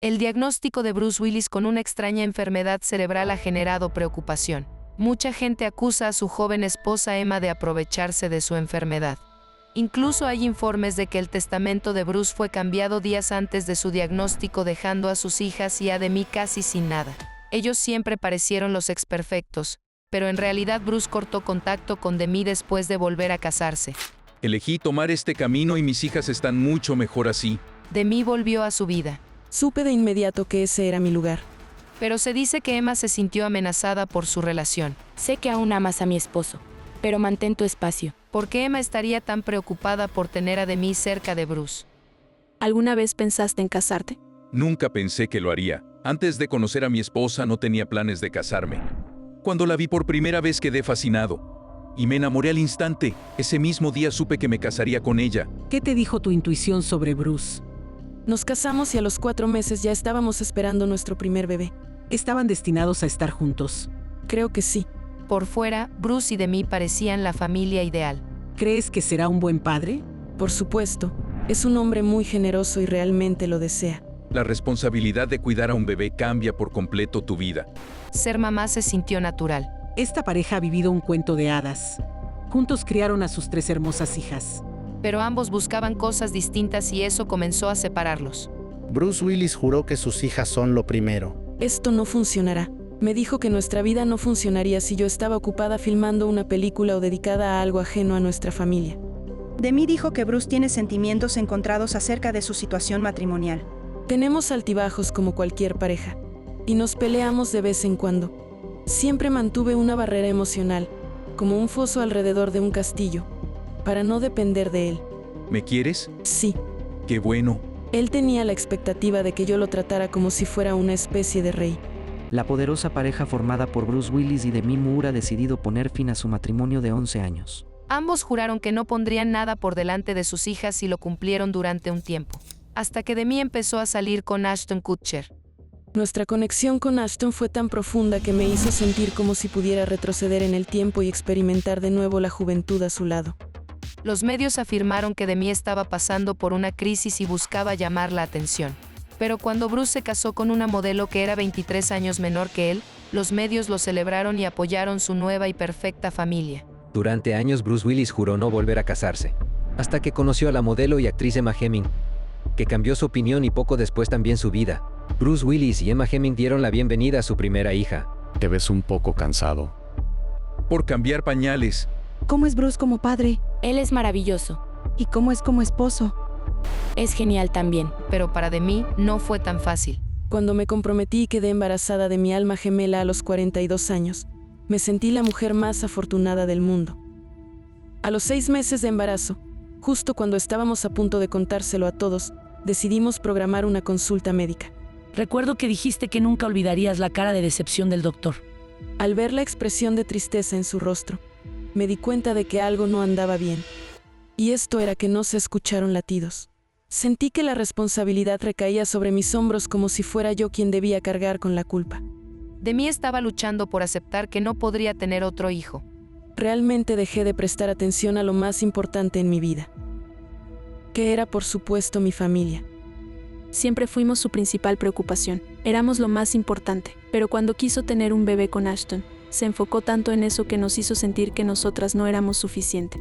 El diagnóstico de Bruce Willis con una extraña enfermedad cerebral ha generado preocupación. Mucha gente acusa a su joven esposa Emma de aprovecharse de su enfermedad. Incluso hay informes de que el testamento de Bruce fue cambiado días antes de su diagnóstico, dejando a sus hijas y a Demi casi sin nada. Ellos siempre parecieron los experfectos, pero en realidad Bruce cortó contacto con Demi después de volver a casarse. Elegí tomar este camino y mis hijas están mucho mejor así. Demi volvió a su vida. Supe de inmediato que ese era mi lugar. Pero se dice que Emma se sintió amenazada por su relación. Sé que aún amas a mi esposo, pero mantén tu espacio. ¿Por qué Emma estaría tan preocupada por tener a Demi cerca de Bruce? ¿Alguna vez pensaste en casarte? Nunca pensé que lo haría. Antes de conocer a mi esposa no tenía planes de casarme. Cuando la vi por primera vez quedé fascinado. Y me enamoré al instante. Ese mismo día supe que me casaría con ella. ¿Qué te dijo tu intuición sobre Bruce? Nos casamos y a los 4 meses ya estábamos esperando nuestro primer bebé. ¿Estaban destinados a estar juntos? Creo que sí. Por fuera, Bruce y Demi parecían la familia ideal. ¿Crees que será un buen padre? Por supuesto. Es un hombre muy generoso y realmente lo desea. La responsabilidad de cuidar a un bebé cambia por completo tu vida. Ser mamá se sintió natural. Esta pareja ha vivido un cuento de hadas. Juntos criaron a sus 3 hermosas hijas. Pero ambos buscaban cosas distintas y eso comenzó a separarlos. Bruce Willis juró que sus hijas son lo primero. Esto no funcionará. Me dijo que nuestra vida no funcionaría si yo estaba ocupada filmando una película o dedicada a algo ajeno a nuestra familia. Demi dijo que Bruce tiene sentimientos encontrados acerca de su situación matrimonial. Tenemos altibajos como cualquier pareja. Y nos peleamos de vez en cuando. Siempre mantuve una barrera emocional, como un foso alrededor de un castillo, para no depender de él. ¿Me quieres? Sí. ¡Qué bueno! Él tenía la expectativa de que yo lo tratara como si fuera una especie de rey. La poderosa pareja formada por Bruce Willis y Demi Moore ha decidido poner fin a su matrimonio de 11 años. Ambos juraron que no pondrían nada por delante de sus hijas y lo cumplieron durante un tiempo. Hasta que Demi empezó a salir con Ashton Kutcher. Nuestra conexión con Ashton fue tan profunda que me hizo sentir como si pudiera retroceder en el tiempo y experimentar de nuevo la juventud a su lado. Los medios afirmaron que Demi estaba pasando por una crisis y buscaba llamar la atención. Pero cuando Bruce se casó con una modelo que era 23 años menor que él, los medios lo celebraron y apoyaron su nueva y perfecta familia. Durante años Bruce Willis juró no volver a casarse, hasta que conoció a la modelo y actriz Emma Heming, que cambió su opinión y poco después también su vida. Bruce Willis y Emma Heming dieron la bienvenida a su primera hija. Te ves un poco cansado. Por cambiar pañales. ¿Cómo es Bruce como padre? Él es maravilloso. ¿Y cómo es como esposo? Es genial también. Pero para Demi no fue tan fácil. Cuando me comprometí y quedé embarazada de mi alma gemela a los 42 años, me sentí la mujer más afortunada del mundo. A los 6 meses de embarazo, justo cuando estábamos a punto de contárselo a todos, decidimos programar una consulta médica. Recuerdo que dijiste que nunca olvidarías la cara de decepción del doctor. Al ver la expresión de tristeza en su rostro, me di cuenta de que algo no andaba bien. Y esto era que no se escucharon latidos. Sentí que la responsabilidad recaía sobre mis hombros como si fuera yo quien debía cargar con la culpa. Demi estaba luchando por aceptar que no podría tener otro hijo. Realmente dejé de prestar atención a lo más importante en mi vida, que era por supuesto mi familia. Siempre fuimos su principal preocupación. Éramos lo más importante. Pero cuando quiso tener un bebé con Ashton, se enfocó tanto en eso que nos hizo sentir que nosotras no éramos suficiente.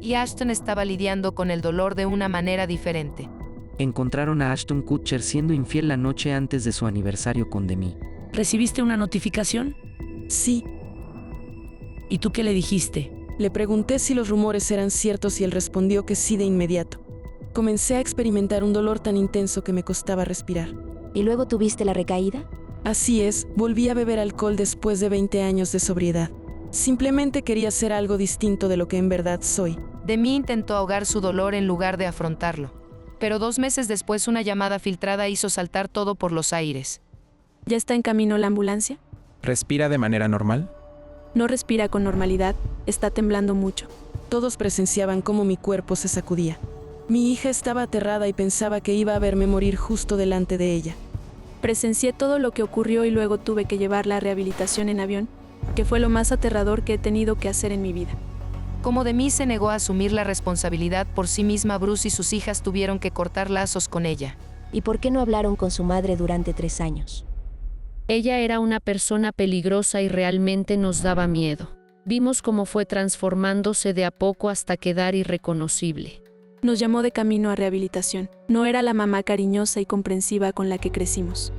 Y Ashton estaba lidiando con el dolor de una manera diferente. Encontraron a Ashton Kutcher siendo infiel la noche antes de su aniversario con Demi. ¿Recibiste una notificación? Sí. ¿Y tú qué le dijiste? Le pregunté si los rumores eran ciertos y él respondió que sí de inmediato. Comencé a experimentar un dolor tan intenso que me costaba respirar. ¿Y luego tuviste la recaída? Así es, volví a beber alcohol después de 20 años de sobriedad. Simplemente quería ser algo distinto de lo que en verdad soy. Demi intentó ahogar su dolor en lugar de afrontarlo. Pero 2 meses después una llamada filtrada hizo saltar todo por los aires. ¿Ya está en camino la ambulancia? ¿Respira de manera normal? No respira con normalidad, está temblando mucho. Todos presenciaban cómo mi cuerpo se sacudía. Mi hija estaba aterrada y pensaba que iba a verme morir justo delante de ella. Presencié todo lo que ocurrió y luego tuve que llevarla a rehabilitación en avión, que fue lo más aterrador que he tenido que hacer en mi vida. Como Demi se negó a asumir la responsabilidad por sí misma, Bruce y sus hijas tuvieron que cortar lazos con ella. ¿Y por qué no hablaron con su madre durante 3 años? Ella era una persona peligrosa y realmente nos daba miedo. Vimos cómo fue transformándose de a poco hasta quedar irreconocible. Nos llamó de camino a rehabilitación. No era la mamá cariñosa y comprensiva con la que crecimos.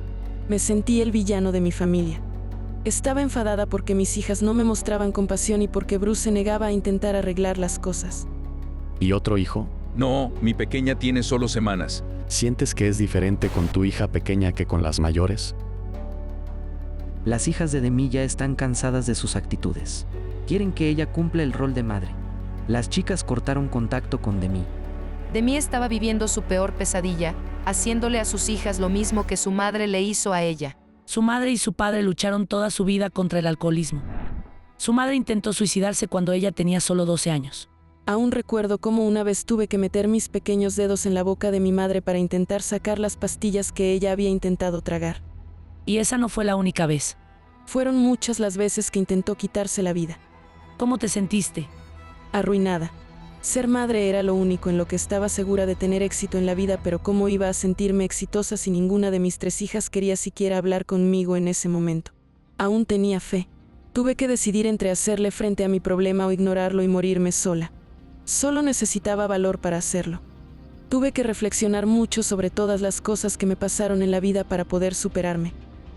Me sentí el villano de mi familia. Estaba enfadada porque mis hijas no me mostraban compasión y porque Bruce se negaba a intentar arreglar las cosas. ¿Y otro hijo? No, mi pequeña tiene solo semanas. ¿Sientes que es diferente con tu hija pequeña que con las mayores? Las hijas de Demi ya están cansadas de sus actitudes. Quieren que ella cumpla el rol de madre. Las chicas cortaron contacto con Demi. Demi estaba viviendo su peor pesadilla, haciéndole a sus hijas lo mismo que su madre le hizo a ella. Su madre y su padre lucharon toda su vida contra el alcoholismo. Su madre intentó suicidarse cuando ella tenía solo 12 años. Aún recuerdo cómo una vez tuve que meter mis pequeños dedos en la boca de mi madre para intentar sacar las pastillas que ella había intentado tragar. Y esa no fue la única vez. Fueron muchas las veces que intentó quitarse la vida. ¿Cómo te sentiste? Arruinada. Ser madre era lo único en lo que estaba segura de tener éxito en la vida, pero ¿cómo iba a sentirme exitosa si ninguna de mis 3 hijas quería siquiera hablar conmigo en ese momento? Aún tenía fe. Tuve que decidir entre hacerle frente a mi problema o ignorarlo y morirme sola. Solo necesitaba valor para hacerlo. Tuve que reflexionar mucho sobre todas las cosas que me pasaron en la vida para poder superarme.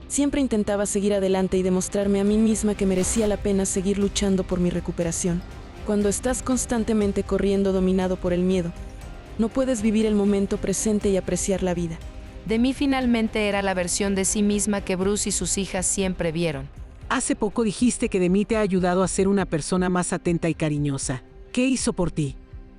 Siempre intentaba seguir adelante y demostrarme a mí misma que merecía la pena seguir luchando por mi recuperación. Cuando estás constantemente corriendo dominado por el miedo, no puedes vivir el momento presente y apreciar la vida. Demi finalmente era la versión de sí misma que Bruce y sus hijas siempre vieron. Hace poco dijiste que Demi te ha ayudado a ser una persona más atenta y cariñosa. ¿Qué hizo por ti?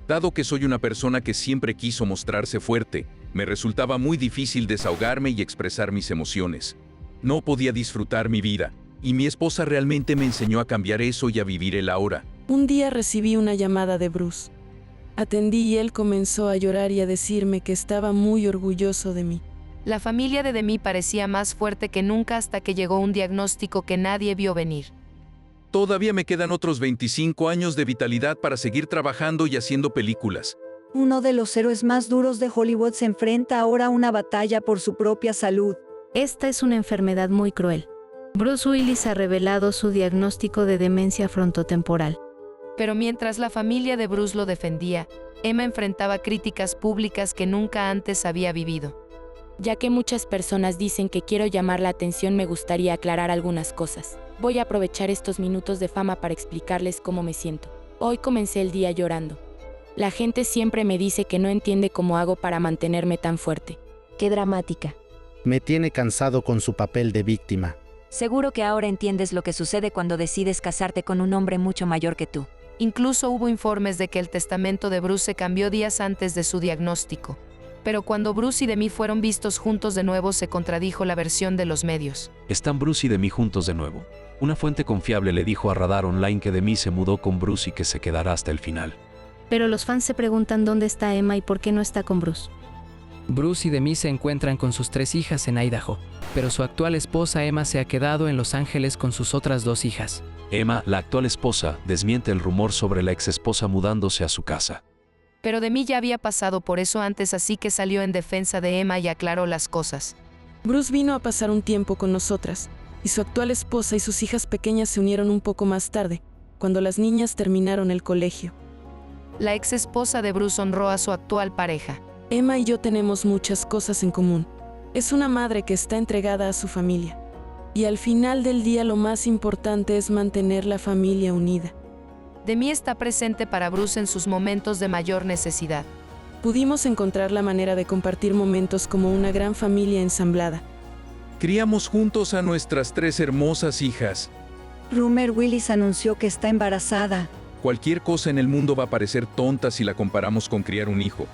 Dado que soy una persona que siempre quiso mostrarse fuerte, me resultaba muy difícil desahogarme y expresar mis emociones. No podía disfrutar mi vida, y mi esposa realmente me enseñó a cambiar eso y a vivir el ahora. Un día recibí una llamada de Bruce. Atendí y él comenzó a llorar y a decirme que estaba muy orgulloso de mí. La familia de Demi parecía más fuerte que nunca hasta que llegó un diagnóstico que nadie vio venir. Todavía me quedan otros 25 años de vitalidad para seguir trabajando y haciendo películas. Uno de los héroes más duros de Hollywood se enfrenta ahora a una batalla por su propia salud. Esta es una enfermedad muy cruel. Bruce Willis ha revelado su diagnóstico de demencia frontotemporal. Pero mientras la familia de Bruce lo defendía, Emma enfrentaba críticas públicas que nunca antes había vivido. Ya que muchas personas dicen que quiero llamar la atención, me gustaría aclarar algunas cosas. Voy a aprovechar estos minutos de fama para explicarles cómo me siento. Hoy comencé el día llorando. La gente siempre me dice que no entiende cómo hago para mantenerme tan fuerte. Qué dramática. Me tiene cansado con su papel de víctima. Seguro que ahora entiendes lo que sucede cuando decides casarte con un hombre mucho mayor que tú. Incluso hubo informes de que el testamento de Bruce se cambió días antes de su diagnóstico. Pero cuando Bruce y Demi fueron vistos juntos de nuevo, se contradijo la versión de los medios. Están Bruce y Demi juntos de nuevo. Una fuente confiable le dijo a Radar Online que Demi se mudó con Bruce y que se quedará hasta el final. Pero los fans se preguntan dónde está Emma y por qué no está con Bruce. Bruce y Demi se encuentran con sus 3 hijas en Idaho, pero su actual esposa Emma se ha quedado en Los Ángeles con sus otras 2 hijas. Emma, la actual esposa, desmiente el rumor sobre la ex esposa mudándose a su casa. Pero Demi ya había pasado por eso antes, así que salió en defensa de Emma y aclaró las cosas. Bruce vino a pasar un tiempo con nosotras, y su actual esposa y sus hijas pequeñas se unieron un poco más tarde, cuando las niñas terminaron el colegio. La ex esposa de Bruce honró a su actual pareja. Emma y yo tenemos muchas cosas en común. Es una madre que está entregada a su familia. Y al final del día lo más importante es mantener la familia unida. Demi está presente para Bruce en sus momentos de mayor necesidad. Pudimos encontrar la manera de compartir momentos como una gran familia ensamblada. Criamos juntos a nuestras 3 hermosas hijas. Rumor Willis anunció que está embarazada. Cualquier cosa en el mundo va a parecer tonta si la comparamos con criar un hijo.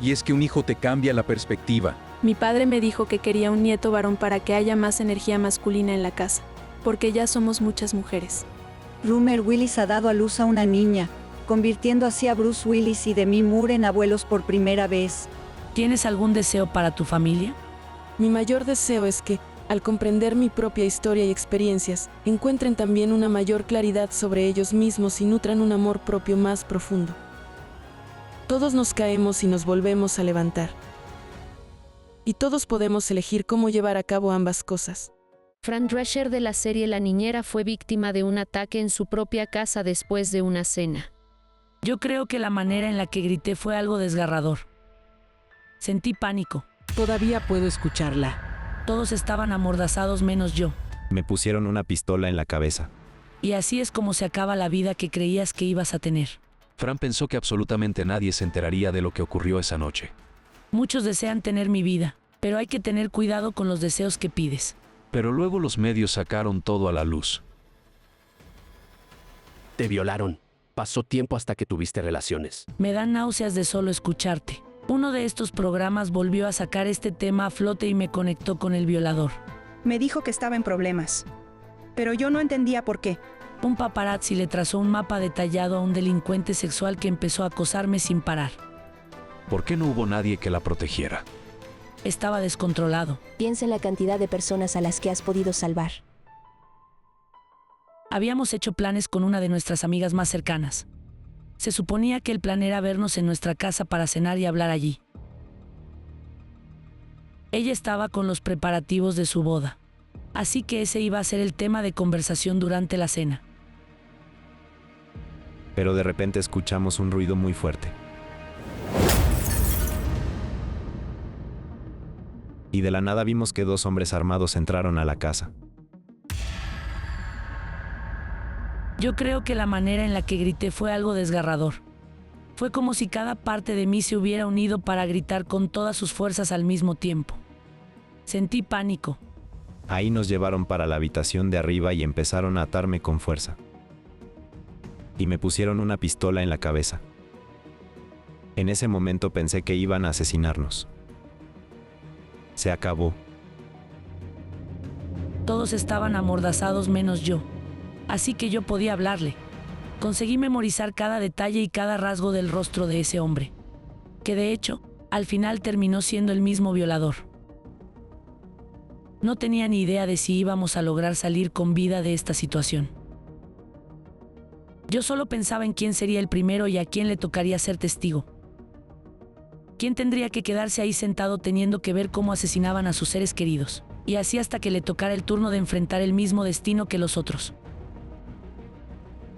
Y es que un hijo te cambia la perspectiva. Mi padre me dijo que quería un nieto varón para que haya más energía masculina en la casa, porque ya somos muchas mujeres. Rumor Willis ha dado a luz a una niña, convirtiendo así a Bruce Willis y Demi Moore en abuelos por primera vez. ¿Tienes algún deseo para tu familia? Mi mayor deseo es que, al comprender mi propia historia y experiencias, encuentren también una mayor claridad sobre ellos mismos y nutran un amor propio más profundo. Todos nos caemos y nos volvemos a levantar. Y todos podemos elegir cómo llevar a cabo ambas cosas. Fran Drescher de la serie La Niñera fue víctima de un ataque en su propia casa después de una cena. Yo creo que la manera en la que grité fue algo desgarrador. Sentí pánico. Todavía puedo escucharla. Todos estaban amordazados menos yo. Me pusieron una pistola en la cabeza. Y así es como se acaba la vida que creías que ibas a tener. Fran pensó que absolutamente nadie se enteraría de lo que ocurrió esa noche. Muchos desean tener mi vida, pero hay que tener cuidado con los deseos que pides. Pero luego los medios sacaron todo a la luz. Te violaron. Pasó tiempo hasta que tuviste relaciones. Me dan náuseas de solo escucharte. Uno de estos programas volvió a sacar este tema a flote y me conectó con el violador. Me dijo que estaba en problemas, pero yo no entendía por qué. Un paparazzi le trazó un mapa detallado a un delincuente sexual que empezó a acosarme sin parar. ¿Por qué no hubo nadie que la protegiera? Estaba descontrolado. Piensa en la cantidad de personas a las que has podido salvar. Habíamos hecho planes con una de nuestras amigas más cercanas. Se suponía que el plan era vernos en nuestra casa para cenar y hablar allí. Ella estaba con los preparativos de su boda, así que ese iba a ser el tema de conversación durante la cena. Pero de repente escuchamos un ruido muy fuerte. Y de la nada vimos que 2 hombres armados entraron a la casa. Yo creo que la manera en la que grité fue algo desgarrador. Fue como si cada parte de mí se hubiera unido para gritar con todas sus fuerzas al mismo tiempo. Sentí pánico. Ahí nos llevaron para la habitación de arriba y empezaron a atarme con fuerza. Y me pusieron una pistola en la cabeza. En ese momento pensé que iban a asesinarnos. Se acabó. Todos estaban amordazados menos yo. Así que yo podía hablarle. Conseguí memorizar cada detalle y cada rasgo del rostro de ese hombre, que de hecho, al final terminó siendo el mismo violador. No tenía ni idea de si íbamos a lograr salir con vida de esta situación. Yo solo pensaba en quién sería el primero y a quién le tocaría ser testigo. ¿Quién tendría que quedarse ahí sentado teniendo que ver cómo asesinaban a sus seres queridos? Y así hasta que le tocara el turno de enfrentar el mismo destino que los otros.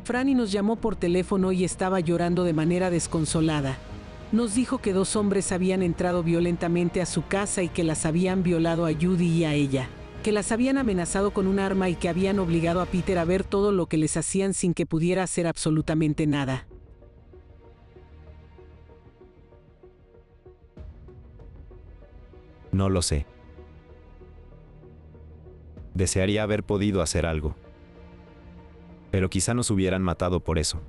Franny nos llamó por teléfono y estaba llorando de manera desconsolada. Nos dijo que 2 hombres habían entrado violentamente a su casa y que las habían violado a Judy y a ella, que las habían amenazado con un arma y que habían obligado a Peter a ver todo lo que les hacían sin que pudiera hacer absolutamente nada. No lo sé. Desearía haber podido hacer algo. Pero quizá nos hubieran matado por eso.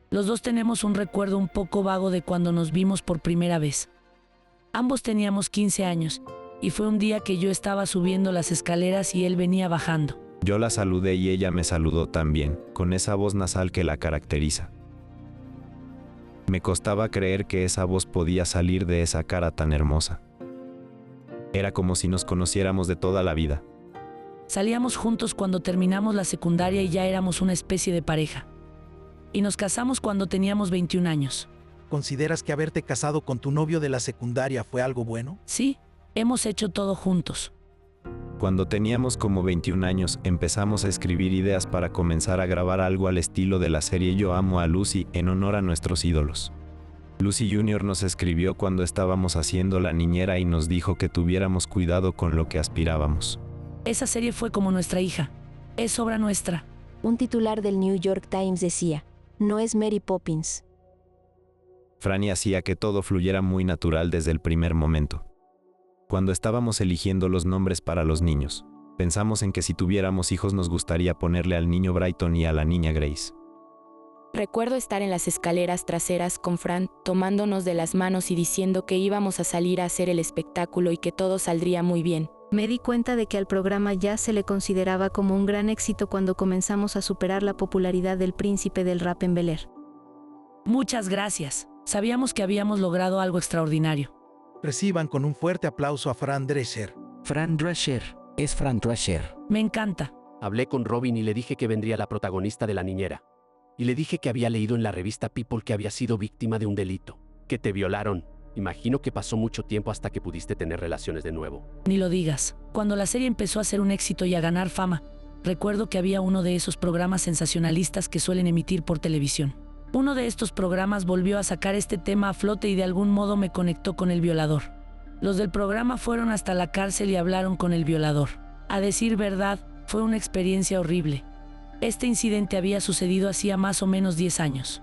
Los dos tenemos un recuerdo un poco vago de cuando nos vimos por primera vez. Ambos teníamos 15 años, y fue un día que yo estaba subiendo las escaleras y él venía bajando. Yo la saludé y ella me saludó también, con esa voz nasal que la caracteriza. Me costaba creer que esa voz podía salir de esa cara tan hermosa. Era como si nos conociéramos de toda la vida. Salíamos juntos cuando terminamos la secundaria y ya éramos una especie de pareja. Y nos casamos cuando teníamos 21 años. ¿Consideras que haberte casado con tu novio de la secundaria fue algo bueno? Sí, hemos hecho todo juntos. Cuando teníamos como 21 años, empezamos a escribir ideas para comenzar a grabar algo al estilo de la serie Yo amo a Lucy en honor a nuestros ídolos. Lucy Jr. nos escribió cuando estábamos haciendo La Niñera y nos dijo que tuviéramos cuidado con lo que aspirábamos. Esa serie fue como nuestra hija. Es obra nuestra. Un titular del New York Times decía, no es Mary Poppins. Franny hacía que todo fluyera muy natural desde el primer momento. Cuando estábamos eligiendo los nombres para los niños, pensamos en que si tuviéramos hijos nos gustaría ponerle al niño Brighton y a la niña Grace. Recuerdo estar en las escaleras traseras con Fran, tomándonos de las manos y diciendo que íbamos a salir a hacer el espectáculo y que todo saldría muy bien. Me di cuenta de que al programa ya se le consideraba como un gran éxito cuando comenzamos a superar la popularidad del príncipe del rap en Bel-Air. Muchas gracias. Sabíamos que habíamos logrado algo extraordinario. Reciban con un fuerte aplauso a Fran Drescher. Fran Drescher. Es Fran Drescher. Me encanta. Hablé con Robin y le dije que vendría la protagonista de La Niñera. Y le dije que había leído en la revista People que había sido víctima de un delito, que te violaron. Imagino que pasó mucho tiempo hasta que pudiste tener relaciones de nuevo. Ni lo digas. Cuando la serie empezó a ser un éxito y a ganar fama, recuerdo que había uno de esos programas sensacionalistas que suelen emitir por televisión. Uno de estos programas volvió a sacar este tema a flote y de algún modo me conectó con el violador. Los del programa fueron hasta la cárcel y hablaron con el violador. A decir verdad, fue una experiencia horrible. Este incidente había sucedido hacía más o menos 10 años.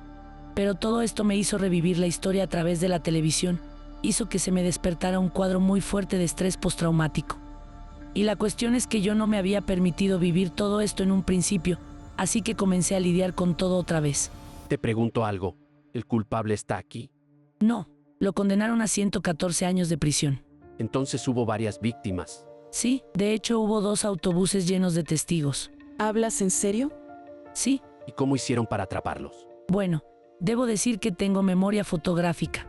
Pero todo esto me hizo revivir la historia a través de la televisión, hizo que se me despertara un cuadro muy fuerte de estrés postraumático. Y la cuestión es que yo no me había permitido vivir todo esto en un principio, así que comencé a lidiar con todo otra vez. Te pregunto algo. ¿El culpable está aquí? No, lo condenaron a 114 años de prisión. Entonces hubo varias víctimas. Sí, de hecho hubo 2 autobuses llenos de testigos. ¿Hablas en serio? Sí. ¿Y cómo hicieron para atraparlos? Bueno, debo decir que tengo memoria fotográfica.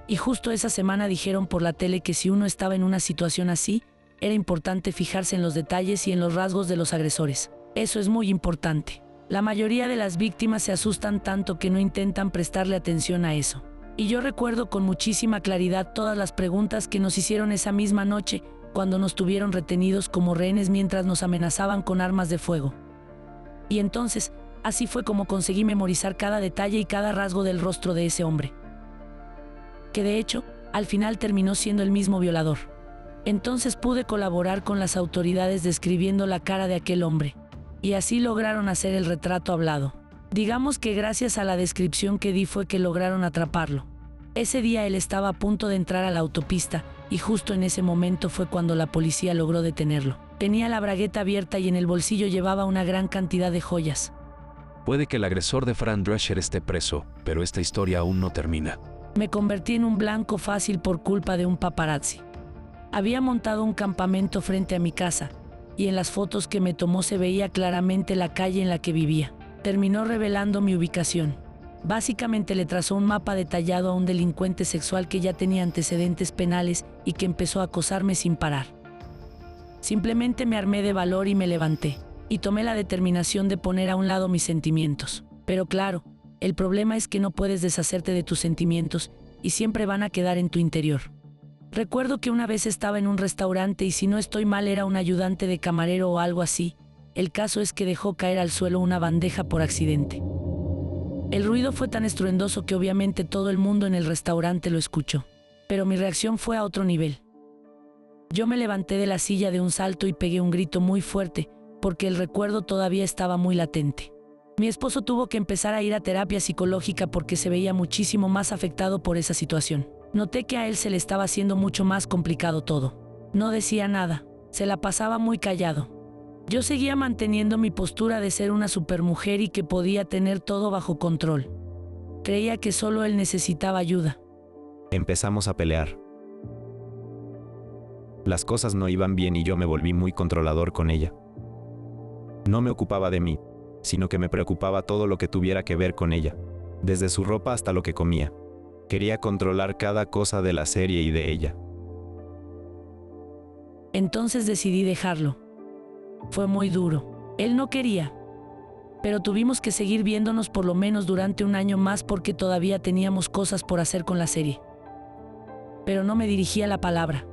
Y justo esa semana dijeron por la tele que si uno estaba en una situación así, era importante fijarse en los detalles y en los rasgos de los agresores. Eso es muy importante. La mayoría de las víctimas se asustan tanto que no intentan prestarle atención a eso. Y yo recuerdo con muchísima claridad todas las preguntas que nos hicieron esa misma noche, cuando nos tuvieron retenidos como rehenes mientras nos amenazaban con armas de fuego. Y entonces, así fue como conseguí memorizar cada detalle y cada rasgo del rostro de ese hombre. Que de hecho, al final terminó siendo el mismo violador. Entonces pude colaborar con las autoridades describiendo la cara de aquel hombre. Y así lograron hacer el retrato hablado. Digamos que gracias a la descripción que di fue que lograron atraparlo. Ese día él estaba a punto de entrar a la autopista, y justo en ese momento fue cuando la policía logró detenerlo. Tenía la bragueta abierta y en el bolsillo llevaba una gran cantidad de joyas. Puede que el agresor de Fran Drescher esté preso, pero esta historia aún no termina. Me convertí en un blanco fácil por culpa de un paparazzi. Había montado un campamento frente a mi casa, y en las fotos que me tomó se veía claramente la calle en la que vivía. Terminó revelando mi ubicación. Básicamente le trazó un mapa detallado a un delincuente sexual que ya tenía antecedentes penales y que empezó a acosarme sin parar. Simplemente me armé de valor y me levanté, y tomé la determinación de poner a un lado mis sentimientos. Pero claro, el problema es que no puedes deshacerte de tus sentimientos y siempre van a quedar en tu interior. Recuerdo que una vez estaba en un restaurante y si no estoy mal era un ayudante de camarero o algo así. El caso es que dejó caer al suelo una bandeja por accidente. El ruido fue tan estruendoso que obviamente todo el mundo en el restaurante lo escuchó. Pero mi reacción fue a otro nivel. Yo me levanté de la silla de un salto y pegué un grito muy fuerte, porque el recuerdo todavía estaba muy latente. Mi esposo tuvo que empezar a ir a terapia psicológica porque se veía muchísimo más afectado por esa situación. Noté que a él se le estaba haciendo mucho más complicado todo. No decía nada, se la pasaba muy callado. Yo seguía manteniendo mi postura de ser una supermujer y que podía tener todo bajo control. Creía que solo él necesitaba ayuda. Empezamos a pelear. Las cosas no iban bien y yo me volví muy controlador con ella. No me ocupaba de mí, sino que me preocupaba todo lo que tuviera que ver con ella, desde su ropa hasta lo que comía. Quería controlar cada cosa de la serie y de ella. Entonces decidí dejarlo. Fue muy duro. Él no quería. Pero tuvimos que seguir viéndonos por lo menos durante un año más porque todavía teníamos cosas por hacer con la serie. Pero no me dirigía la palabra.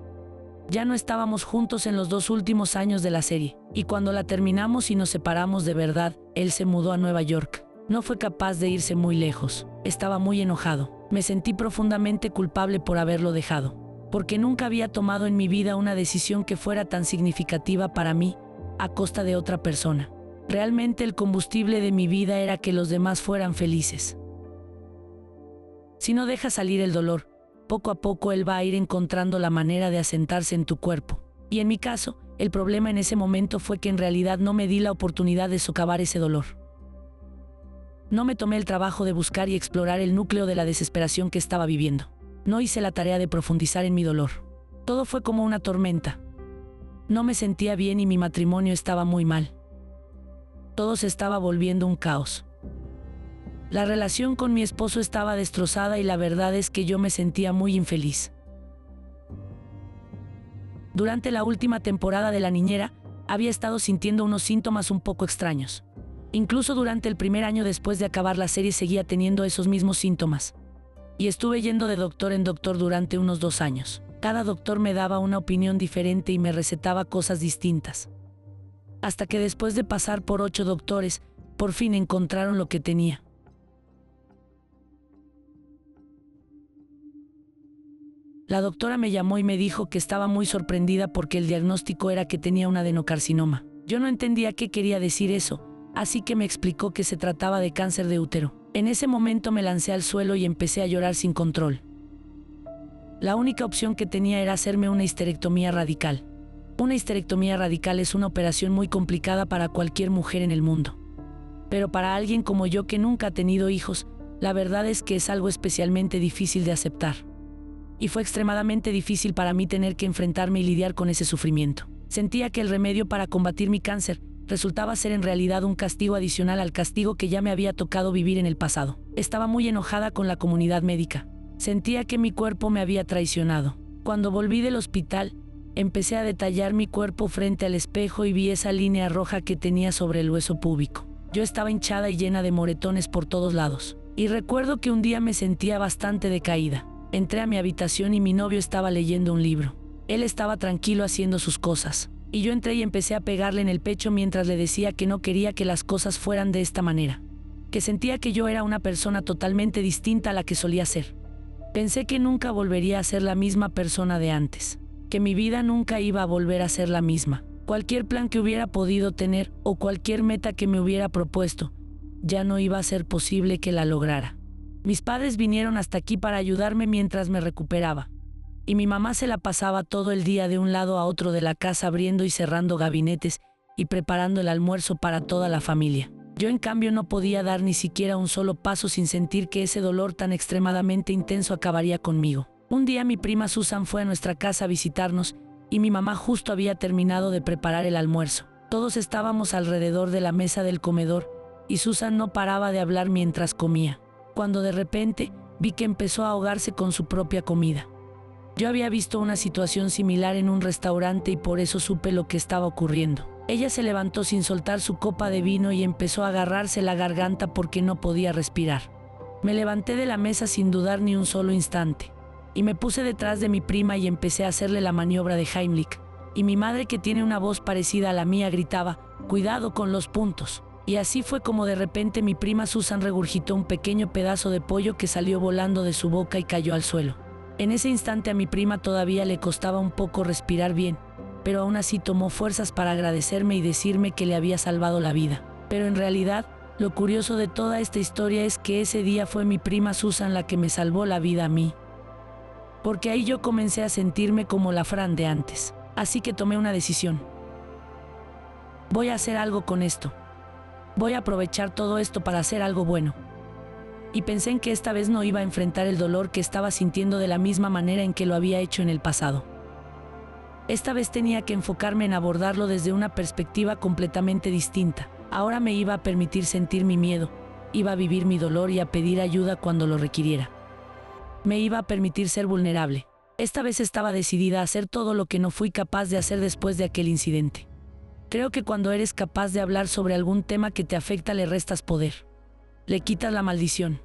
Ya no estábamos juntos en los 2 últimos años de la serie, y cuando la terminamos y nos separamos de verdad, él se mudó a Nueva York. No fue capaz de irse muy lejos. Estaba muy enojado. Me sentí profundamente culpable por haberlo dejado, porque nunca había tomado en mi vida una decisión que fuera tan significativa para mí, a costa de otra persona. Realmente el combustible de mi vida era que los demás fueran felices. Si no dejas salir el dolor, poco a poco él va a ir encontrando la manera de asentarse en tu cuerpo. Y en mi caso, el problema en ese momento fue que en realidad no me di la oportunidad de socavar ese dolor. No me tomé el trabajo de buscar y explorar el núcleo de la desesperación que estaba viviendo. No hice la tarea de profundizar en mi dolor. Todo fue como una tormenta. No me sentía bien y mi matrimonio estaba muy mal. Todo se estaba volviendo un caos. La relación con mi esposo estaba destrozada y la verdad es que yo me sentía muy infeliz. Durante la última temporada de La Niñera, había estado sintiendo unos síntomas un poco extraños. Incluso durante el primer año después de acabar la serie seguía teniendo esos mismos síntomas. y estuve yendo de doctor en doctor durante unos 2 años. Cada doctor me daba una opinión diferente y me recetaba cosas distintas. Hasta que después de pasar por 8 doctores, por fin encontraron lo que tenía. La doctora me llamó y me dijo que estaba muy sorprendida porque el diagnóstico era que tenía un adenocarcinoma. Yo no entendía qué quería decir eso, así que me explicó que se trataba de cáncer de útero. En ese momento me lancé al suelo y empecé a llorar sin control. La única opción que tenía era hacerme una histerectomía radical. Una histerectomía radical es una operación muy complicada para cualquier mujer en el mundo. Pero para alguien como yo que nunca ha tenido hijos, la verdad es que es algo especialmente difícil de aceptar. Y fue extremadamente difícil para mí tener que enfrentarme y lidiar con ese sufrimiento. Sentía que el remedio para combatir mi cáncer resultaba ser en realidad un castigo adicional al castigo que ya me había tocado vivir en el pasado. Estaba muy enojada con la comunidad médica. Sentía que mi cuerpo me había traicionado. Cuando volví del hospital, empecé a detallar mi cuerpo frente al espejo y vi esa línea roja que tenía sobre el hueso púbico. Yo estaba hinchada y llena de moretones por todos lados. Y recuerdo que un día me sentía bastante decaída. Entré a mi habitación y mi novio estaba leyendo un libro. Él estaba tranquilo haciendo sus cosas. Y yo entré y empecé a pegarle en el pecho mientras le decía que no quería que las cosas fueran de esta manera. Que sentía que yo era una persona totalmente distinta a la que solía ser. Pensé que nunca volvería a ser la misma persona de antes. Que mi vida nunca iba a volver a ser la misma. Cualquier plan que hubiera podido tener o cualquier meta que me hubiera propuesto, ya no iba a ser posible que la lograra. Mis padres vinieron hasta aquí para ayudarme mientras me recuperaba. Y mi mamá se la pasaba todo el día de un lado a otro de la casa abriendo y cerrando gabinetes y preparando el almuerzo para toda la familia. Yo en cambio no podía dar ni siquiera un solo paso sin sentir que ese dolor tan extremadamente intenso acabaría conmigo. Un día mi prima Susan fue a nuestra casa a visitarnos y mi mamá justo había terminado de preparar el almuerzo. Todos estábamos alrededor de la mesa del comedor y Susan no paraba de hablar mientras comía. Cuando de repente vi que empezó a ahogarse con su propia comida. Yo había visto una situación similar en un restaurante y por eso supe lo que estaba ocurriendo. Ella se levantó sin soltar su copa de vino y empezó a agarrarse la garganta porque no podía respirar. Me levanté de la mesa sin dudar ni un solo instante. Y me puse detrás de mi prima y empecé a hacerle la maniobra de Heimlich. Y mi madre, que tiene una voz parecida a la mía, gritaba, «¡Cuidado con los puntos!». Y así fue como de repente mi prima Susan regurgitó un pequeño pedazo de pollo que salió volando de su boca y cayó al suelo. En ese instante a mi prima todavía le costaba un poco respirar bien, pero aún así tomó fuerzas para agradecerme y decirme que le había salvado la vida. Pero en realidad, lo curioso de toda esta historia es que ese día fue mi prima Susan la que me salvó la vida a mí. Porque ahí yo comencé a sentirme como la Fran de antes. Así que tomé una decisión. Voy a hacer algo con esto. Voy a aprovechar todo esto para hacer algo bueno. Y pensé en que esta vez no iba a enfrentar el dolor que estaba sintiendo de la misma manera en que lo había hecho en el pasado. Esta vez tenía que enfocarme en abordarlo desde una perspectiva completamente distinta. Ahora me iba a permitir sentir mi miedo, iba a vivir mi dolor y a pedir ayuda cuando lo requiriera. Me iba a permitir ser vulnerable. Esta vez estaba decidida a hacer todo lo que no fui capaz de hacer después de aquel incidente. Creo que cuando eres capaz de hablar sobre algún tema que te afecta le restas poder. Le quitas la maldición.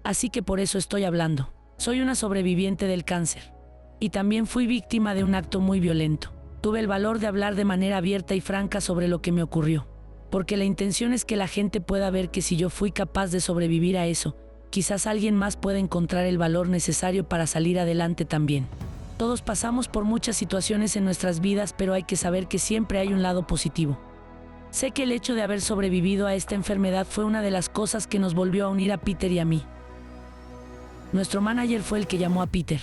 Así que por eso estoy hablando. Soy una sobreviviente del cáncer. Y también fui víctima de un acto muy violento. Tuve el valor de hablar de manera abierta y franca sobre lo que me ocurrió. Porque la intención es que la gente pueda ver que si yo fui capaz de sobrevivir a eso, quizás alguien más pueda encontrar el valor necesario para salir adelante también. Todos pasamos por muchas situaciones en nuestras vidas, pero hay que saber que siempre hay un lado positivo. Sé que el hecho de haber sobrevivido a esta enfermedad fue una de las cosas que nos volvió a unir a Peter y a mí. Nuestro manager fue el que llamó a Peter.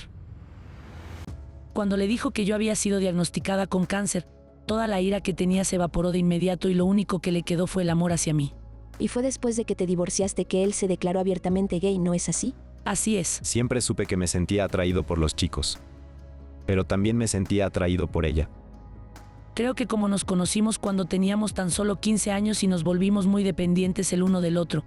Cuando le dijo que yo había sido diagnosticada con cáncer, toda la ira que tenía se evaporó de inmediato y lo único que le quedó fue el amor hacia mí. Y fue después de que te divorciaste que él se declaró abiertamente gay, ¿no es así? Así es. Siempre supe que me sentía atraído por los chicos. Pero también me sentía atraído por ella. Creo que como nos conocimos cuando teníamos tan solo 15 años y nos volvimos muy dependientes el uno del otro,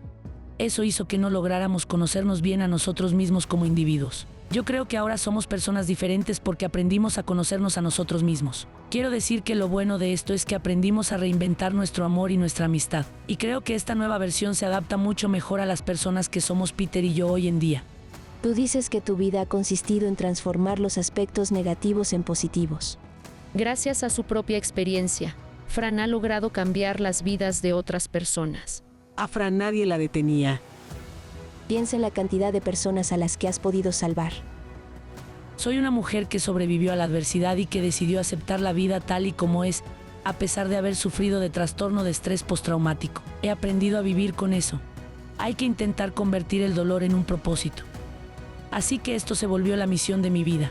eso hizo que no lográramos conocernos bien a nosotros mismos como individuos. Yo creo que ahora somos personas diferentes porque aprendimos a conocernos a nosotros mismos. Quiero decir que lo bueno de esto es que aprendimos a reinventar nuestro amor y nuestra amistad. Y creo que esta nueva versión se adapta mucho mejor a las personas que somos Peter y yo hoy en día. Tú dices que tu vida ha consistido en transformar los aspectos negativos en positivos. Gracias a su propia experiencia, Fran ha logrado cambiar las vidas de otras personas. A Fran nadie la detenía. Piensa en la cantidad de personas a las que has podido salvar. Soy una mujer que sobrevivió a la adversidad y que decidió aceptar la vida tal y como es, a pesar de haber sufrido de trastorno de estrés postraumático. He aprendido a vivir con eso. Hay que intentar convertir el dolor en un propósito. Así que esto se volvió la misión de mi vida.